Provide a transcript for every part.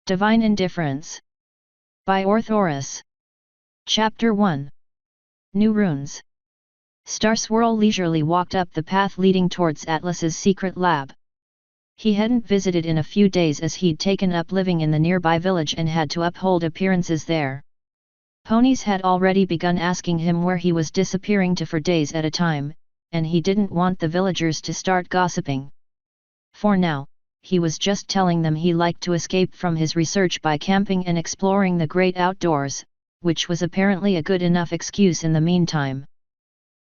Divine Indifference. By Orthoris. Chapter 1. New Runes. Star Swirl leisurely walked up the path leading towards Atlas's secret lab. He hadn't visited in a few days as he'd taken up living in the nearby village and had to uphold appearances there. Ponies had already begun asking him where he was disappearing to for days at a time, and he didn't want the villagers to start gossiping. For now, he was just telling them he liked to escape from his research by camping and exploring the great outdoors, which was apparently a good enough excuse in the meantime.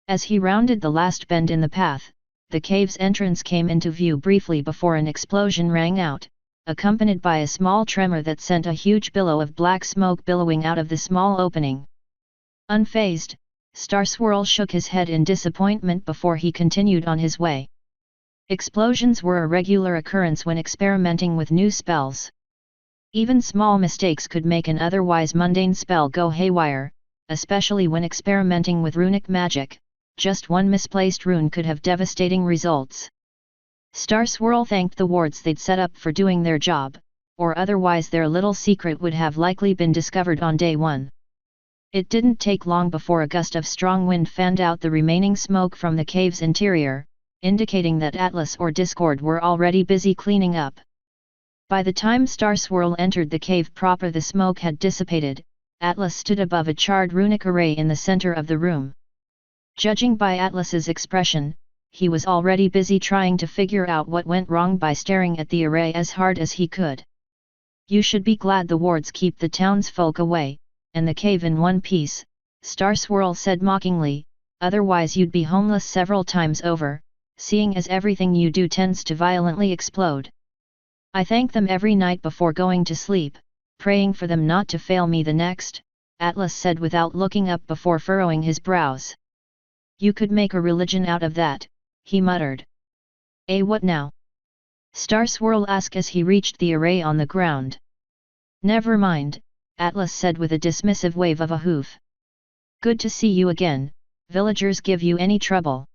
As he rounded the last bend in the path, the cave's entrance came into view briefly before an explosion rang out, accompanied by a small tremor that sent a huge billow of black smoke billowing out of the small opening. Unfazed, Star Swirl shook his head in disappointment before he continued on his way. Explosions were a regular occurrence when experimenting with new spells. Even small mistakes could make an otherwise mundane spell go haywire, especially when experimenting with runic magic. Just one misplaced rune could have devastating results. Star Swirl thanked the wards they'd set up for doing their job, or otherwise their little secret would have likely been discovered on day one. It didn't take long before a gust of strong wind fanned out the remaining smoke from the cave's interior, indicating that Atlas or Discord were already busy cleaning up. By the time Star Swirl entered the cave proper, the smoke had dissipated. Atlas stood above a charred runic array in the center of the room. Judging by Atlas's expression, he was already busy trying to figure out what went wrong by staring at the array as hard as he could. "You should be glad the wards keep the townsfolk away, and the cave in one piece," Star Swirl said mockingly, "otherwise you'd be homeless several times over, seeing as everything you do tends to violently explode." "I thank them every night before going to sleep, praying for them not to fail me the next," Atlas said without looking up before furrowing his brows. "You could make a religion out of that," he muttered. What now?" Star Swirl asked as he reached the array on the ground. "Never mind," Atlas said with a dismissive wave of a hoof. "Good to see you again. Villagers give you any trouble?"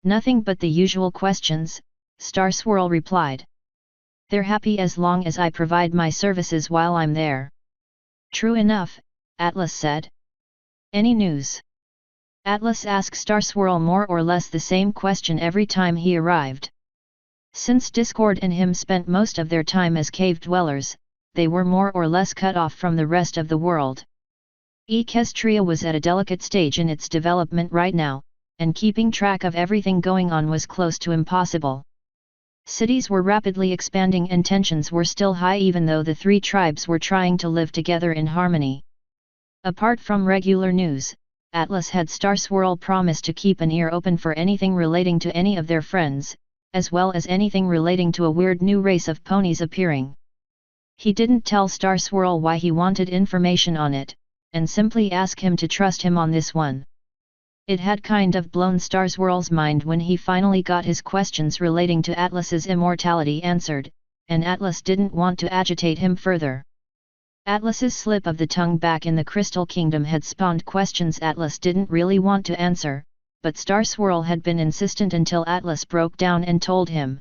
"Nothing but the usual questions," Star Swirl replied. "They're happy as long as I provide my services while I'm there." "True enough," Atlas said. "Any news?" Atlas asked Star Swirl more or less the same question every time he arrived. Since Discord and him spent most of their time as cave dwellers, they were more or less cut off from the rest of the world. Equestria was at a delicate stage in its development right now, and keeping track of everything going on was close to impossible. Cities were rapidly expanding and tensions were still high even though the three tribes were trying to live together in harmony. Apart from regular news, Atlas had Star Swirl promise to keep an ear open for anything relating to any of their friends, as well as anything relating to a weird new race of ponies appearing. He didn't tell Star Swirl why he wanted information on it, and simply asked him to trust him on this one. It had kind of blown Star Swirl's mind when he finally got his questions relating to Atlas's immortality answered, and Atlas didn't want to agitate him further. Atlas's slip of the tongue back in the Crystal Kingdom had spawned questions Atlas didn't really want to answer, but Star Swirl had been insistent until Atlas broke down and told him.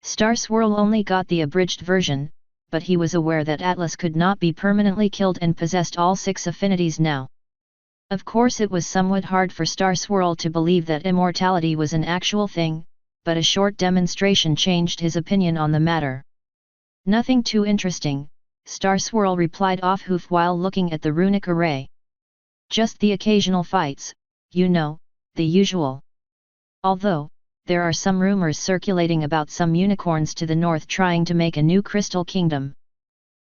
Star Swirl only got the abridged version, but he was aware that Atlas could not be permanently killed and possessed all 6 affinities now. Of course it was somewhat hard for Star Swirl to believe that immortality was an actual thing, but a short demonstration changed his opinion on the matter. "Nothing too interesting," Star Swirl replied off-hoof while looking at the runic array. "Just the occasional fights, you know, the usual. Although, there are some rumors circulating about some unicorns to the north trying to make a new Crystal Kingdom.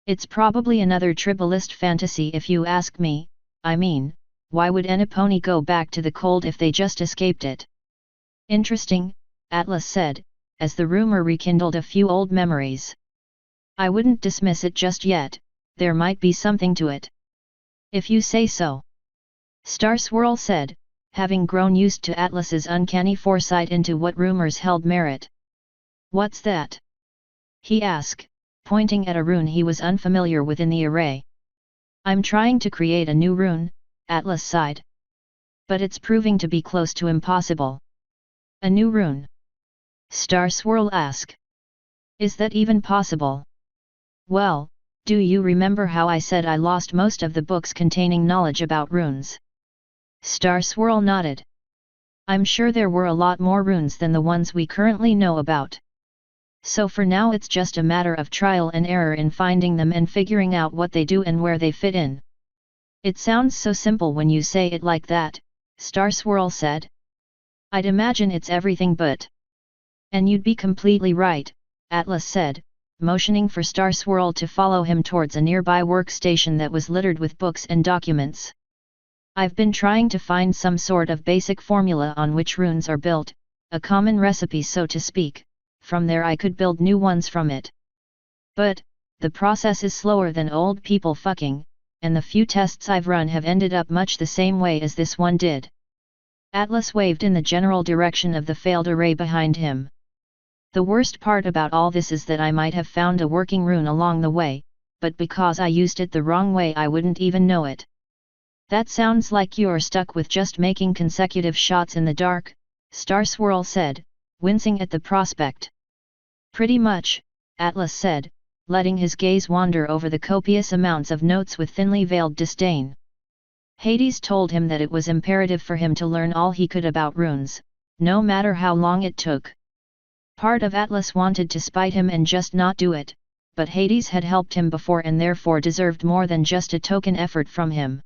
It's probably another tribalist fantasy if you ask me. I mean, why would any pony go back to the cold if they just escaped it?" "Interesting," Atlas said, as the rumor rekindled a few old memories. "I wouldn't dismiss it just yet, there might be something to it." "If you say so," Star Swirl said, having grown used to Atlas's uncanny foresight into what rumors held merit. "What's that?" he asked, pointing at a rune he was unfamiliar with in the array. "I'm trying to create a new rune," Atlas sighed. "But it's proving to be close to impossible." "A new rune?" Star Swirl asked. "Is that even possible?" "Well, Do you remember how I said I lost most of the books containing knowledge about runes? Star Swirl nodded. I'm sure there were a lot more runes than the ones we currently know about. So for now it's just a matter of trial and error in finding them and figuring out what they do and where they fit in. It sounds so simple when you say it like that, Star Swirl said. I'd imagine it's everything but. And you'd be completely right, Atlas said, motioning for Star Swirl to follow him towards a nearby workstation that was littered with books and documents. I've been trying to find some sort of basic formula on which runes are built, a common recipe so to speak, from there I could build new ones from it. But, the process is slower than old people fucking, and the few tests I've run have ended up much the same way as this one did. Atlas waved in the general direction of the failed array behind him. The worst part about all this is that I might have found a working rune along the way, but because I used it the wrong way I wouldn't even know it. That sounds like you're stuck with just making consecutive shots in the dark, Star Swirl said, wincing at the prospect. Pretty much, Atlas said, letting his gaze wander over the copious amounts of notes with thinly veiled disdain. Hades told him that it was imperative for him to learn all he could about runes, no matter how long it took. Part of Atlas wanted to spite him and just not do it, but Hades had helped him before and therefore deserved more than just a token effort from him.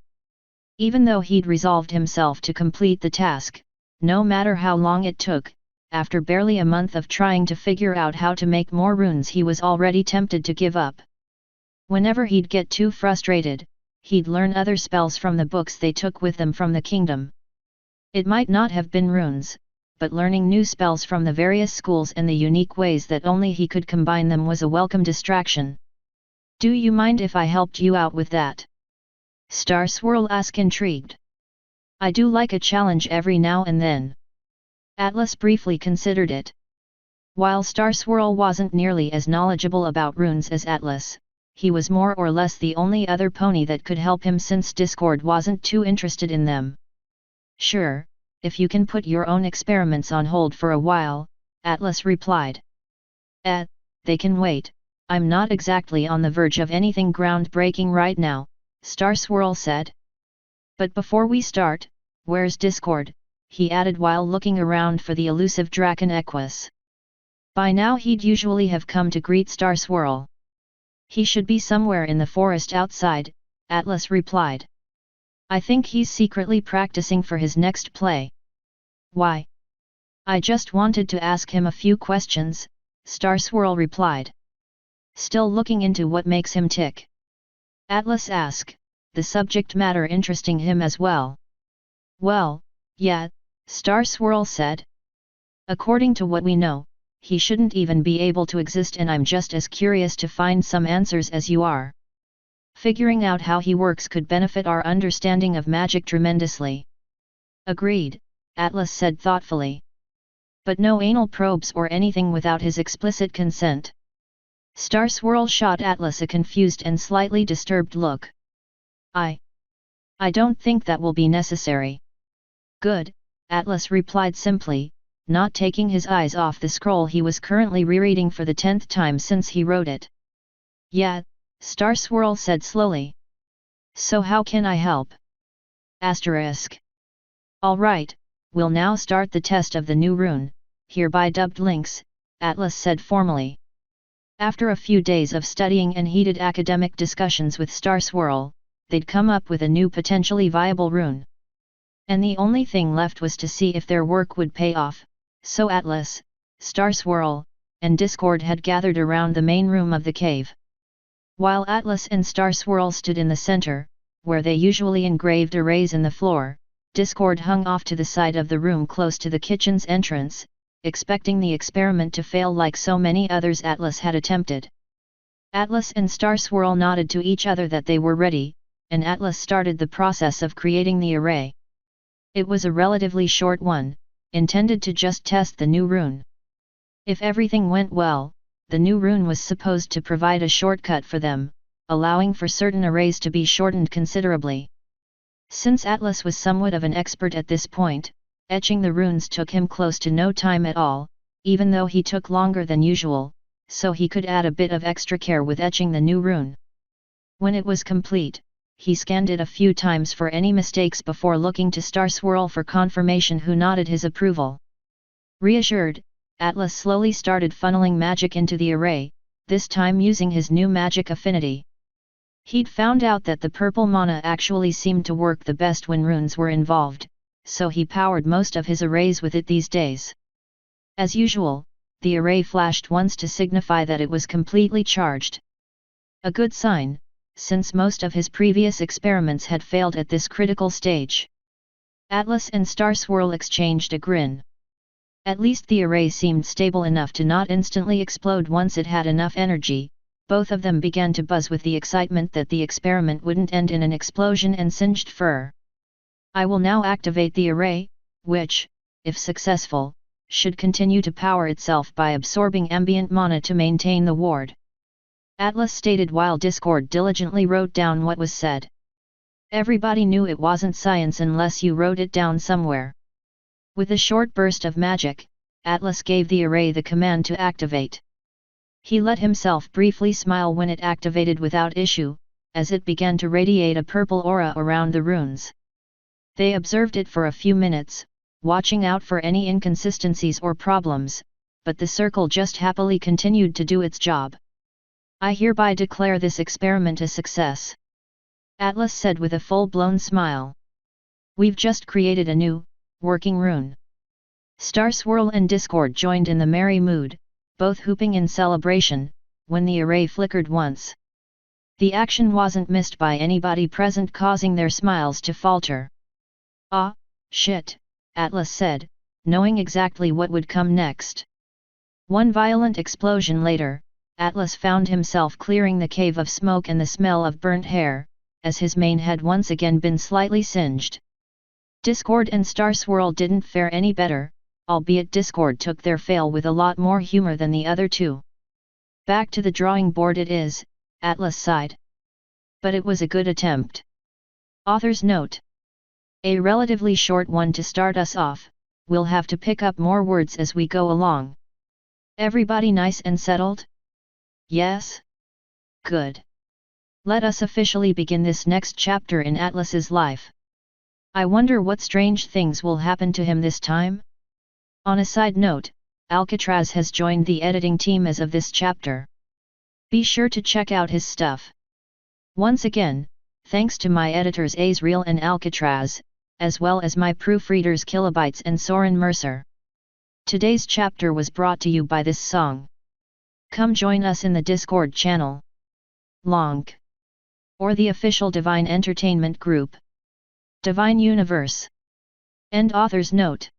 Even though he'd resolved himself to complete the task, no matter how long it took, after barely a month of trying to figure out how to make more runes he was already tempted to give up. Whenever he'd get too frustrated, he'd learn other spells from the books they took with them from the kingdom. It might not have been runes, but learning new spells from the various schools and the unique ways that only he could combine them was a welcome distraction. Do you mind if I helped you out with that? Star Swirl asked, intrigued. I do like a challenge every now and then. Atlas briefly considered it. While Star Swirl wasn't nearly as knowledgeable about runes as Atlas, he was more or less the only other pony that could help him since Discord wasn't too interested in them. Sure, if you can put your own experiments on hold for a while, Atlas replied. They can wait, I'm not exactly on the verge of anything groundbreaking right now, Star Swirl said. But before we start, where's Discord? He added while looking around for the elusive Draken Equus. By now he'd usually have come to greet Star Swirl. He should be somewhere in the forest outside, Atlas replied. I think he's secretly practicing for his next play. Why? I just wanted to ask him a few questions, Star Swirl replied. Still looking into what makes him tick? Atlas asked, the subject matter interesting him as well. Well, yeah, Star Swirl said. According to what we know, he shouldn't even be able to exist, and I'm just as curious to find some answers as you are. Figuring out how he works could benefit our understanding of magic tremendously. Agreed, Atlas said thoughtfully. But no anal probes or anything without his explicit consent. Star Swirl shot Atlas a confused and slightly disturbed look. I don't think that will be necessary. Good, Atlas replied simply, not taking his eyes off the scroll he was currently rereading for the 10th time since he wrote it. Yeah, Star Swirl said slowly. So how can I help? Asterisk. Alright, we'll now start the test of the new rune, hereby dubbed Lynx, Atlas said formally. After a few days of studying and heated academic discussions with Star Swirl, they'd come up with a new potentially viable rune. And the only thing left was to see if their work would pay off, so Atlas, Star Swirl, and Discord had gathered around the main room of the cave. While Atlas and Star Swirl stood in the center, where they usually engraved arrays in the floor, Discord hung off to the side of the room close to the kitchen's entrance, expecting the experiment to fail like so many others Atlas had attempted. Atlas and Star Swirl nodded to each other that they were ready, and Atlas started the process of creating the array. It was a relatively short one, intended to just test the new rune. If everything went well, the new rune was supposed to provide a shortcut for them, allowing for certain arrays to be shortened considerably. Since Atlas was somewhat of an expert at this point, etching the runes took him close to no time at all, even though he took longer than usual, so he could add a bit of extra care with etching the new rune. When it was complete, he scanned it a few times for any mistakes before looking to Star Swirl for confirmation, who nodded his approval. Reassured, Atlas slowly started funneling magic into the array, this time using his new magic affinity. He'd found out that the purple mana actually seemed to work the best when runes were involved, so he powered most of his arrays with it these days. As usual, the array flashed once to signify that it was completely charged. A good sign, since most of his previous experiments had failed at this critical stage. Atlas and Star Swirl exchanged a grin. At least the array seemed stable enough to not instantly explode once it had enough energy. Both of them began to buzz with the excitement that the experiment wouldn't end in an explosion and singed fur. I will now activate the array, which, if successful, should continue to power itself by absorbing ambient mana to maintain the ward. Atlas stated while Discord diligently wrote down what was said. Everybody knew it wasn't science unless you wrote it down somewhere. With a short burst of magic, Atlas gave the array the command to activate. He let himself briefly smile when it activated without issue, as it began to radiate a purple aura around the runes. They observed it for a few minutes, watching out for any inconsistencies or problems, but the circle just happily continued to do its job. I hereby declare this experiment a success. Atlas said with a full-blown smile. We've just created a new, working rune. Star Swirl and Discord joined in the merry mood, both whooping in celebration, when the array flickered once. The action wasn't missed by anybody present, causing their smiles to falter. Ah, shit, Atlas said, knowing exactly what would come next. One violent explosion later, Atlas found himself clearing the cave of smoke and the smell of burnt hair, as his mane had once again been slightly singed. Discord and Star Swirl didn't fare any better, albeit Discord took their fail with a lot more humor than the other two. Back to the drawing board it is, Atlas sighed. But it was a good attempt. Author's note. A relatively short one to start us off, we'll have to pick up more words as we go along. Everybody nice and settled? Yes? Good. Let us officially begin this next chapter in Atlas's life. I wonder what strange things will happen to him this time? On a side note, Alcatraz has joined the editing team as of this chapter. Be sure to check out his stuff. Once again, thanks to my editors Azriel and Alcatraz, as well as my proofreaders Kilobytes and Soren Mercer. Today's chapter was brought to you by this song. Come join us in the Discord channel. Lonk. Or the official Divine Entertainment group. Divine Universe. End author's note.